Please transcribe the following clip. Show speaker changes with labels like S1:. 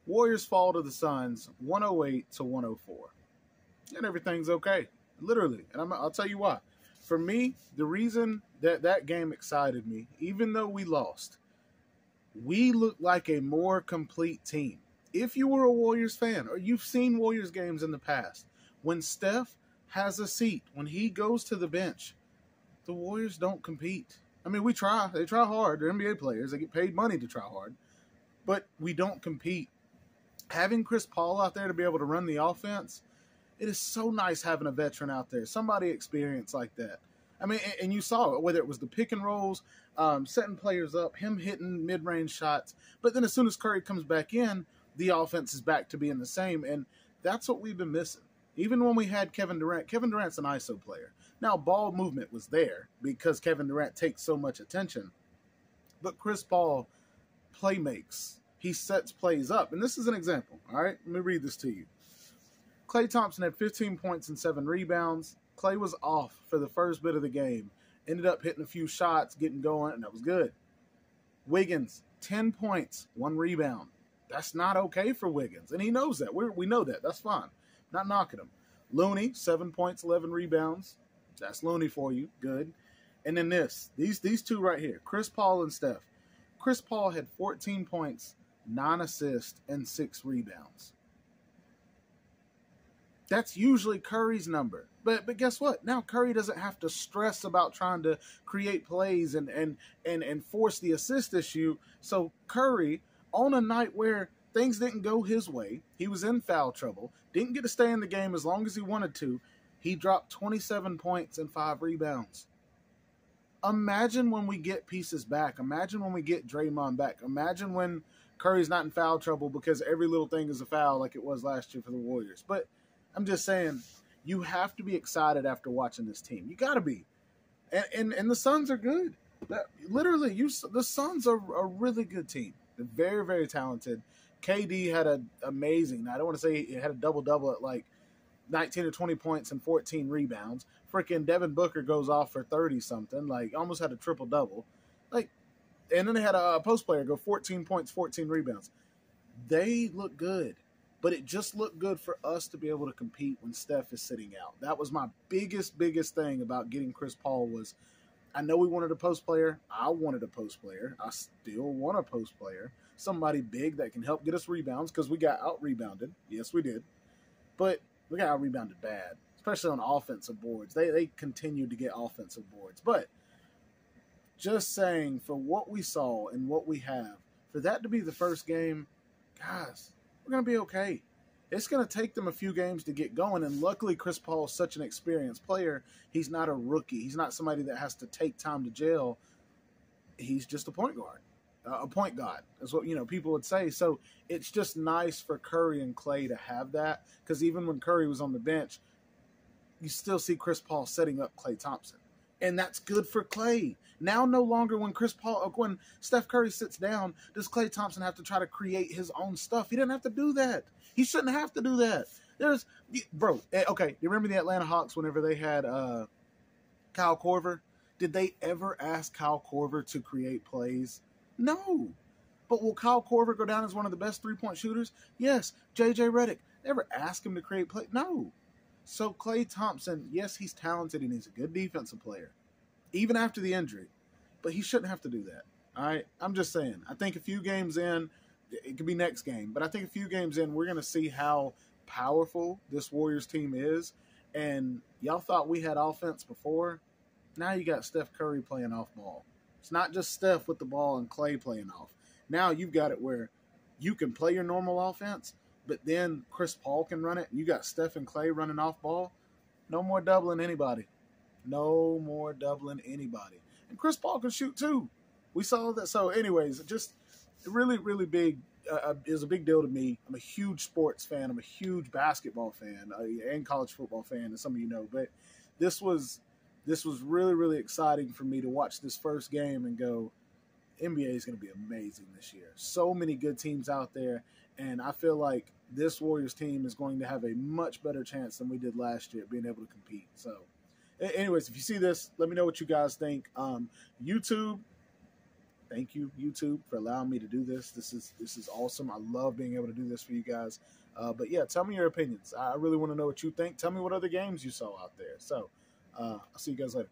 S1: Warriors fall to the Suns 108 to 104. And everything's okay. Literally. And I'll tell you why. For me, the reason that that game excited me, even though we lost, we looked like a more complete team. If you were a Warriors fan or you've seen Warriors games in the past, when Steph has a seat, when he goes to the bench, the Warriors don't compete. I mean, we try. They try hard. They're NBA players. They get paid money to try hard. But we don't compete. Having Chris Paul out there to be able to run the offense, it is so nice having a veteran out there, somebody experienced like that. I mean, and you saw it, whether it was the pick and rolls, setting players up, him hitting mid-range shots. But then as soon as Curry comes back in, the offense is back to being the same. And that's what we've been missing. Even when we had Kevin Durant's an ISO player. Now, ball movement was there because Kevin Durant takes so much attention. But Chris Paul play makes. He sets plays up. And this is an example, all right? Let me read this to you. Klay Thompson had 15 points and 7 rebounds. Klay was off for the first bit of the game. Ended up hitting a few shots, getting going, and that was good. Wiggins, 10 points, 1 rebound. That's not okay for Wiggins, and he knows that. We know that. That's fine. Not knocking him. Looney, 7 points, 11 rebounds. That's Looney for you. Good. And then these two right here, Chris Paul and Steph. Chris Paul had 14 points, 9 assists, and 6 rebounds. That's usually Curry's number. But guess what? Now Curry doesn't have to stress about trying to create plays and force the assist issue. So Curry, on a night where things didn't go his way, he was in foul trouble, didn't get to stay in the game as long as he wanted to, he dropped 27 points and 5 rebounds. Imagine when we get pieces back. Imagine when we get Draymond back. Imagine when Curry's not in foul trouble because every little thing is a foul like it was last year for the Warriors. But I'm just saying, you have to be excited after watching this team. You got to be. And the Suns are good. Literally, the Suns are a really good team. They're very, very talented. KD had an amazing night. I don't want to say he had a double-double at like 19 or 20 points and 14 rebounds. Freaking Devin Booker goes off for 30-something. Like, almost had a triple-double. Like, and then they had a post player go 14 points, 14 rebounds. They look good. But it just looked good for us to be able to compete when Steph is sitting out. That was my biggest thing about getting Chris Paul was, I know we wanted a post player. I wanted a post player. I still want a post player. Somebody big that can help get us rebounds because we got out-rebounded. Yes, we did. But we got out-rebounded bad, especially on offensive boards. They continued to get offensive boards. But just saying, for what we saw and what we have, for that to be the first game, guys, we're going to be okay. It's going to take them a few games to get going, and luckily Chris Paul is such an experienced player. He's not a rookie. He's not somebody that has to take time to gel. He's just a point guard. A point guard is what people would say. So it's just nice for Curry and Klay to have that, because even when Curry was on the bench, you still see Chris Paul setting up Klay Thompson. And that's good for Klay. Now, no longer when Steph Curry sits down, does Klay Thompson have to try to create his own stuff? He doesn't have to do that. He shouldn't have to do that. Okay, you remember the Atlanta Hawks whenever they had Kyle Korver? Did they ever ask Kyle Korver to create plays? No. But will Kyle Korver go down as one of the best three-point shooters? Yes. JJ Redick, ever ask him to create plays? No. So Klay Thompson, yes, he's talented and he's a good defensive player, even after the injury, but he shouldn't have to do that. All right, I'm just saying. I think a few games in, it could be next game, but I think a few games in, we're going to see how powerful this Warriors team is. And y'all thought we had offense before. Now you got Steph Curry playing off ball. It's not just Steph with the ball and Klay playing off. Now you've got it where you can play your normal offense, but then Chris Paul can run it, and you got Steph and Klay running off ball. No more doubling anybody. No more doubling anybody. And Chris Paul can shoot too. We saw that. So anyways, just really, really big. Is a big deal to me. I'm a huge sports fan. I'm a huge basketball fan and college football fan, as some of you know. But this was really, really exciting for me to watch this first game and go, NBA is going to be amazing this year. So many good teams out there. And I feel like this Warriors team is going to have a much better chance than we did last year at being able to compete. So, anyways, if you see this, let me know what you guys think. YouTube, Thank you, YouTube, for allowing me to do this. This is awesome. I love being able to do this for you guys. But yeah, tell me your opinions. I really want to know what you think. Tell me what other games you saw out there. So I'll see you guys later.